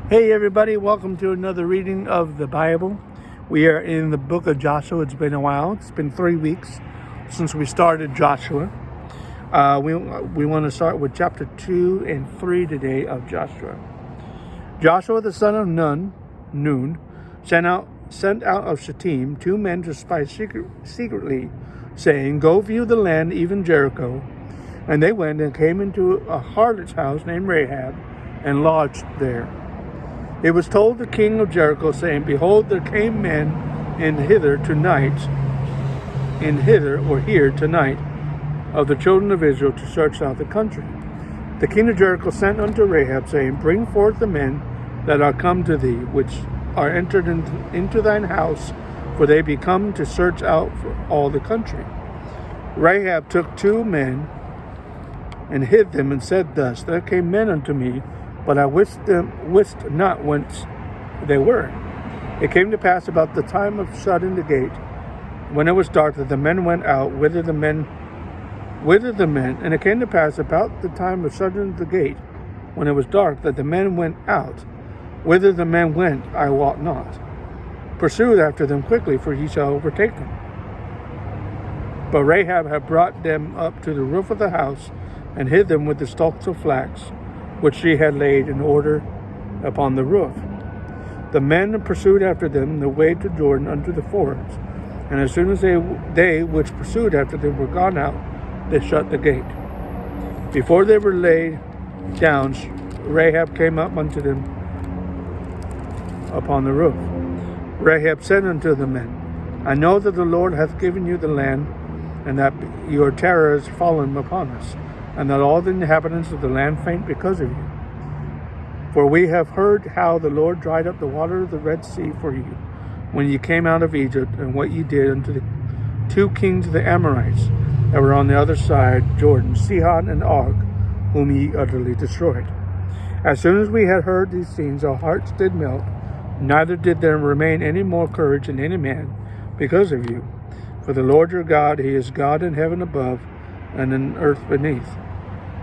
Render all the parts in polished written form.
Hey everybody, welcome to another reading of the Bible. We are in the book of Joshua. It's been a while. It's been 3 weeks since we started Joshua. We want to start with chapter 2 and 3 today of Joshua. Joshua the son of Nun sent out of Shittim 2 men to spy secretly, saying, "Go view the land, even Jericho." And they went and came into a harlot's house named Rahab and lodged there. It was told the king of Jericho, saying, "Behold, there came men here tonight, of the children of Israel to search out the country." The king of Jericho sent unto Rahab, saying, "Bring forth the men that are come to thee, which are entered into thine house, for they be come to search out for all the country." Rahab took 2 men and hid them, and said thus, "There came men unto me, but I wist not whence they were." It came to pass about the time of shutting the gate, when it was dark, that the men went out, whither the men. And it came to pass about the time of shutting the gate, when it was dark, that the men went out. Whither the men went, I wot not. Pursue after them quickly, for ye shall overtake them. But Rahab had brought them up to the roof of the house, and hid them with the stalks of flax, which she had laid in order upon the roof. The men pursued after them the way to Jordan unto the fords, and as soon as they which pursued after them were gone out, they shut the gate. Before they were laid down, Rahab came up unto them upon the roof. Rahab said unto the men, "I know that the Lord hath given you the land, and that your terror is fallen upon us, and that all the inhabitants of the land faint because of you. For we have heard how the Lord dried up the water of the Red Sea for you, when ye came out of Egypt, and what ye did unto the 2 kings of the Amorites that were on the other side Jordan, Sihon and Og, whom ye utterly destroyed. As soon as we had heard these things, our hearts did melt, neither did there remain any more courage in any man because of you. For the Lord your God, he is God in heaven above, and in earth beneath.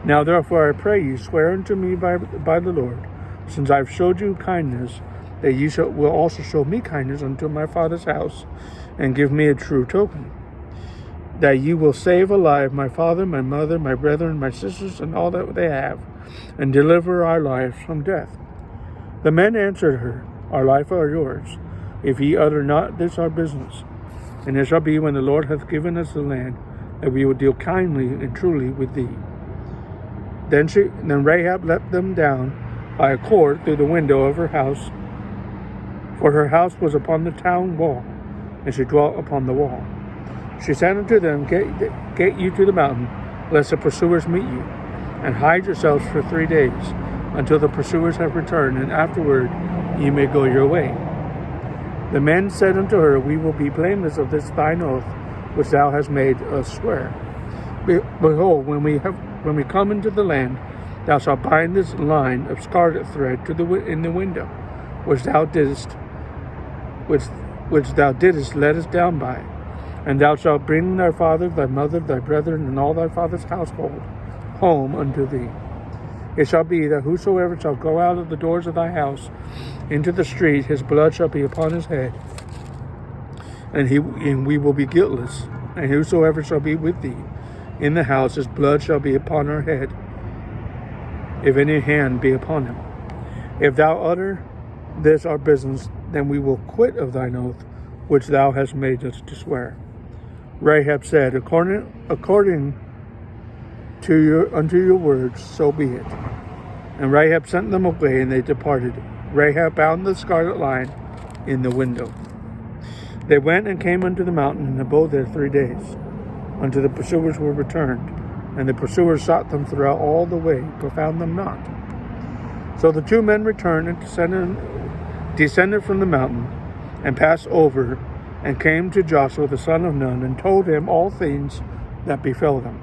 Now therefore I pray you, swear unto me by the Lord, since I have showed you kindness, that ye will also show me kindness unto my father's house, and give me a true token, that ye will save alive my father, my mother, my brethren, my sisters, and all that they have, and deliver our lives from death." The men answered her, "Our life are yours, if ye utter not this our business. And it shall be, when the Lord hath given us the land, that we will deal kindly and truly with thee." Then Rahab let them down by a cord through the window of her house, for her house was upon the town wall, and she dwelt upon the wall. She said unto them, Get you to the mountain, lest the pursuers meet you, and hide yourselves for 3 days, until the pursuers have returned, and afterward ye may go your way. The men said unto her, "We will be blameless of this thine oath, which thou hast made us swear. Behold, when we come into the land, thou shalt bind this line of scarlet thread in the window, which thou didst let us down by. And thou shalt bring thy father, thy mother, thy brethren, and all thy father's household home unto thee. It shall be that whosoever shall go out of the doors of thy house into the street, his blood shall be upon his head, and we will be guiltless. And whosoever shall be with thee in the house, his blood shall be upon our head, if any hand be upon him. If thou utter this our business, then we will quit of thine oath, which thou hast made us to swear." Rahab said, According unto your words, so be it. And Rahab sent them away, and they departed. Rahab bound the scarlet line in the window. They went and came unto the mountain, and abode there 3 days, until the pursuers were returned. And the pursuers sought them throughout all the way, but found them not. So the 2 men returned and descended from the mountain, and passed over, and came to Joshua the son of Nun, and told him all things that befell them.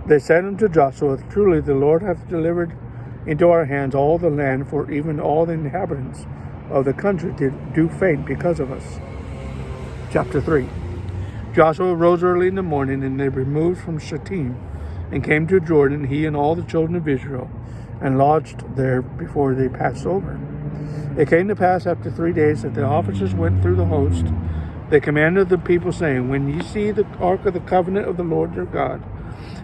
They said unto Joshua, "Truly the Lord hath delivered into our hands all the land, for even all the inhabitants of the country do faint because of us." Chapter 3. Joshua rose early in the morning, and they removed from Shittim, and came to Jordan, he and all the children of Israel, and lodged there before they passed over. It came to pass after 3 days that the officers went through the host. They commanded the people, saying, When ye see the ark of the covenant of the Lord your God,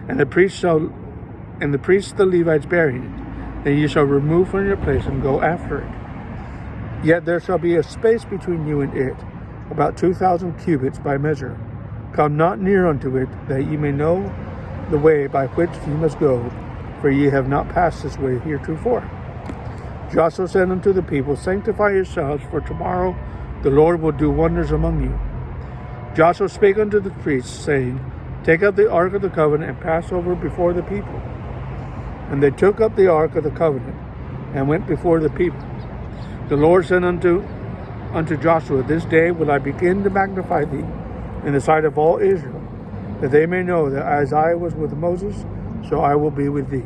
and the priests the Levites bearing it, then ye shall remove from your place and go after it. Yet there shall be a space between you and it, about 2,000 cubits by measure. Come not near unto it, that ye may know the way by which ye must go, for ye have not passed this way heretofore. Joshua said unto the people, Sanctify yourselves, for tomorrow the Lord will do wonders among you. Joshua spake unto the priests, saying, Take up the ark of the covenant, and pass over before the people. And they took up the ark of the covenant, and went before the people. The Lord said unto Joshua, This day will I begin to magnify thee in the sight of all Israel, that they may know that as I was with Moses, so I will be with thee.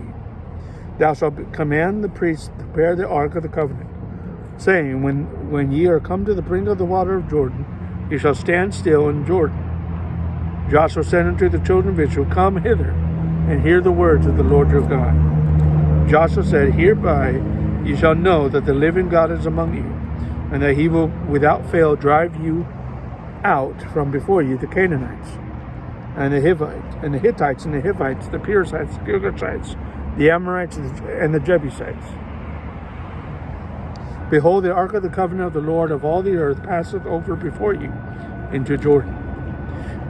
Thou shalt command the priests to bear the ark of the covenant, saying, When ye are come to the brink of the water of Jordan, ye shall stand still in Jordan. Joshua said unto the children of Israel, Come hither, and hear the words of the Lord your God. Joshua said, Hereby ye shall know that the living God is among you, and that he will without fail drive you out from before you the Canaanites, and the Hivites, and the Hittites, and the Hivites, the Perizzites, the Girgashites, the Amorites, and the Jebusites. Behold, the ark of the covenant of the Lord of all the earth passeth over before you into Jordan.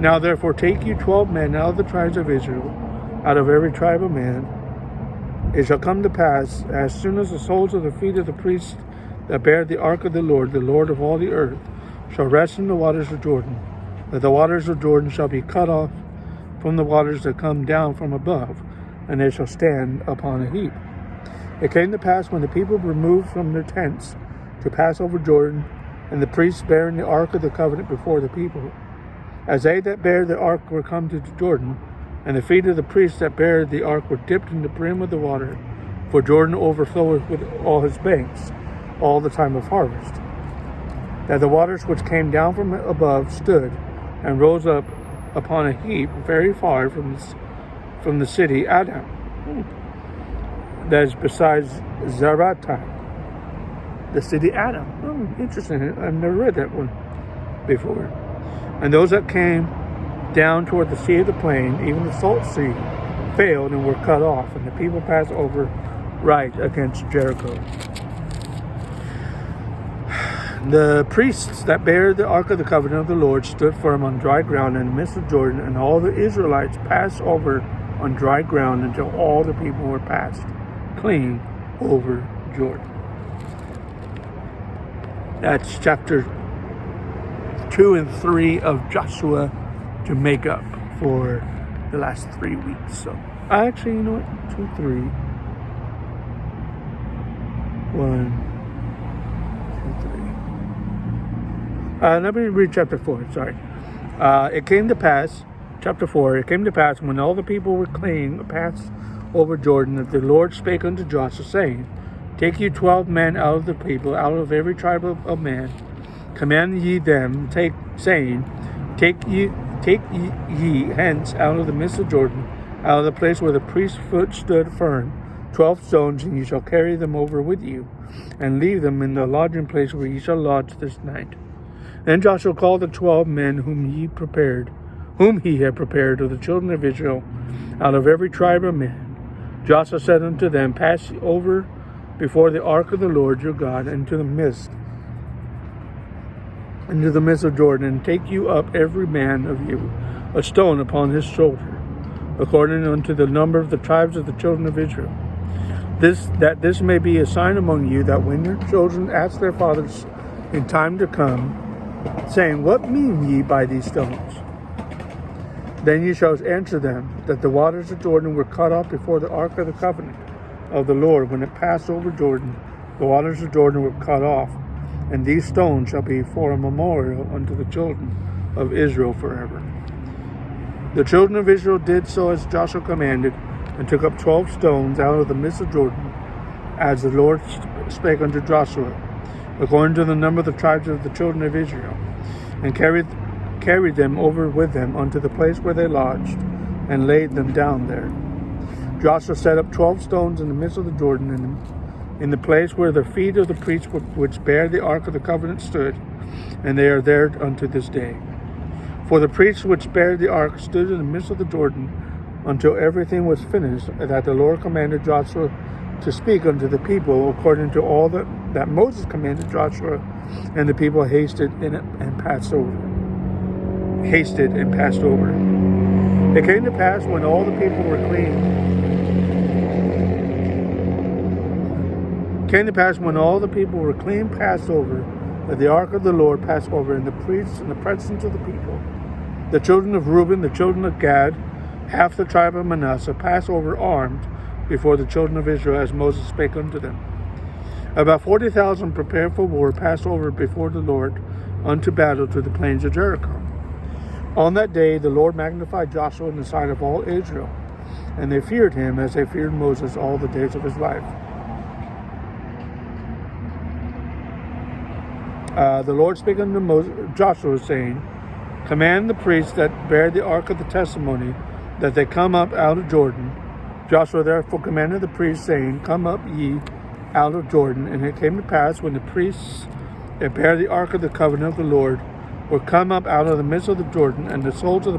Now therefore take you 12 men out of the tribes of Israel, out of every tribe of man. It shall come to pass, as soon as the soles of the feet of the priests that bear the ark of the Lord of all the earth, shall rest in the waters of Jordan, that the waters of Jordan shall be cut off from the waters that come down from above, and they shall stand upon a heap. It came to pass, when the people removed from their tents to pass over Jordan, and the priests bearing the ark of the covenant before the people, as they that bare the ark were come to Jordan, and the feet of the priests that bare the ark were dipped in the brim of the water, for Jordan overfloweth with all his banks all the time of harvest, that the waters which came down from above stood and rose up upon a heap very far from the city Adam, that is besides Zaretan, the city Adam. Interesting. I've never read that one before. And those that came down toward the sea of the plain, even the salt sea, failed and were cut off, and the people passed over right against Jericho. The priests that bare the ark of the covenant of the Lord stood firm on dry ground in the midst of Jordan, and all the Israelites passed over on dry ground until all the people were passed clean over Jordan. That's chapter 2 and 3 of Joshua to make up for the last 3 weeks. So, actually, you know what? 2, 3. 1, 2, 3. Let me read chapter 4. Sorry. It came to pass, chapter 4, it came to pass when all the people were clean, passed over Jordan, that the Lord spake unto Joshua, saying, Take you 12 men out of the people, out of every tribe of man. Command ye them, saying, Take ye hence out of the midst of Jordan, out of the place where the priest's foot stood firm, 12 stones, and ye shall carry them over with you, and leave them in the lodging place where ye shall lodge this night. Then Joshua called the 12 men whom he had prepared of the children of Israel, out of every tribe of men. Joshua said unto them, Pass over before the ark of the Lord your God into the midst of Jordan, and take you up every man of you a stone upon his shoulder, according unto the number of the tribes of the children of Israel. This may be a sign among you, that when your children ask their fathers in time to come, saying, What mean ye by these stones? Then ye shall answer them, that the waters of Jordan were cut off before the ark of the covenant of the Lord. When it passed over Jordan, the waters of Jordan were cut off, and these stones shall be for a memorial unto the children of Israel forever. The children of Israel did so as Joshua commanded, and took up 12 stones out of the midst of Jordan, as the Lord spake unto Joshua, according to the number of the tribes of the children of Israel, and carried them over with them unto the place where they lodged, and laid them down there. Joshua set up 12 stones in the midst of the Jordan, in the place where the feet of the priests which bear the ark of the covenant stood, and they are there unto this day. For the priests which bear the ark stood in the midst of the Jordan until everything was finished, that the Lord commanded Joshua to speak unto the people according to all that Moses commanded Joshua, and the people hasted and passed over. It came to pass when all the people were clean passed over, that the ark of the Lord passed over, and the priests in the presence of the people. The children of Reuben, the children of Gad, half the tribe of Manasseh, passed over armed before the children of Israel, as Moses spake unto them. About 40,000 prepared for war passed over before the Lord unto battle to the plains of Jericho. On that day the Lord magnified Joshua in the sight of all Israel, and they feared him as they feared Moses all the days of his life. The Lord spake unto Joshua, saying, Command the priests that bear the ark of the testimony, that they come up out of Jordan. Joshua therefore commanded the priests, saying, Come up ye out of Jordan. And it came to pass, when the priests that bear the ark of the covenant of the Lord were come up out of the midst of the Jordan, and the soles of the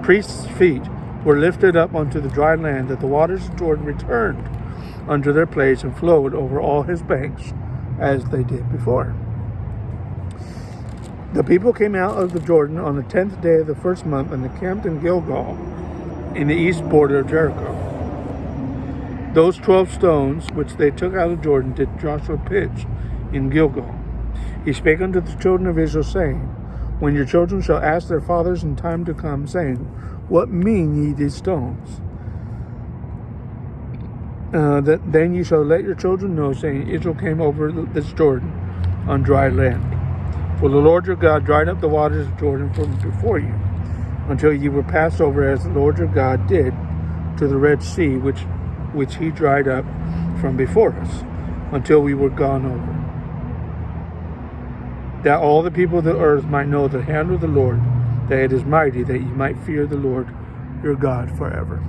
priests' feet were lifted up unto the dry land, that the waters of Jordan returned unto their place, and flowed over all his banks, as they did before. The people came out of the Jordan on the 10th day of the first month, and encamped in Gilgal, in the east border of Jericho. Those 12 stones which they took out of Jordan did Joshua pitch in Gilgal. He spake unto the children of Israel, saying, When your children shall ask their fathers in time to come, saying, What mean ye these stones? Then ye shall let your children know, saying, Israel came over this Jordan on dry land. For the Lord your God dried up the waters of Jordan from before you, until ye were passed over, as the Lord your God did to the Red Sea, which he dried up from before us, until we were gone over. That all the people of the earth might know the hand of the Lord, that it is mighty, that ye might fear the Lord your God forever.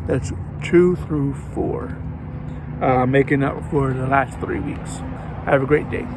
That's 2 through 4, making up for the last 3 weeks. Have a great day.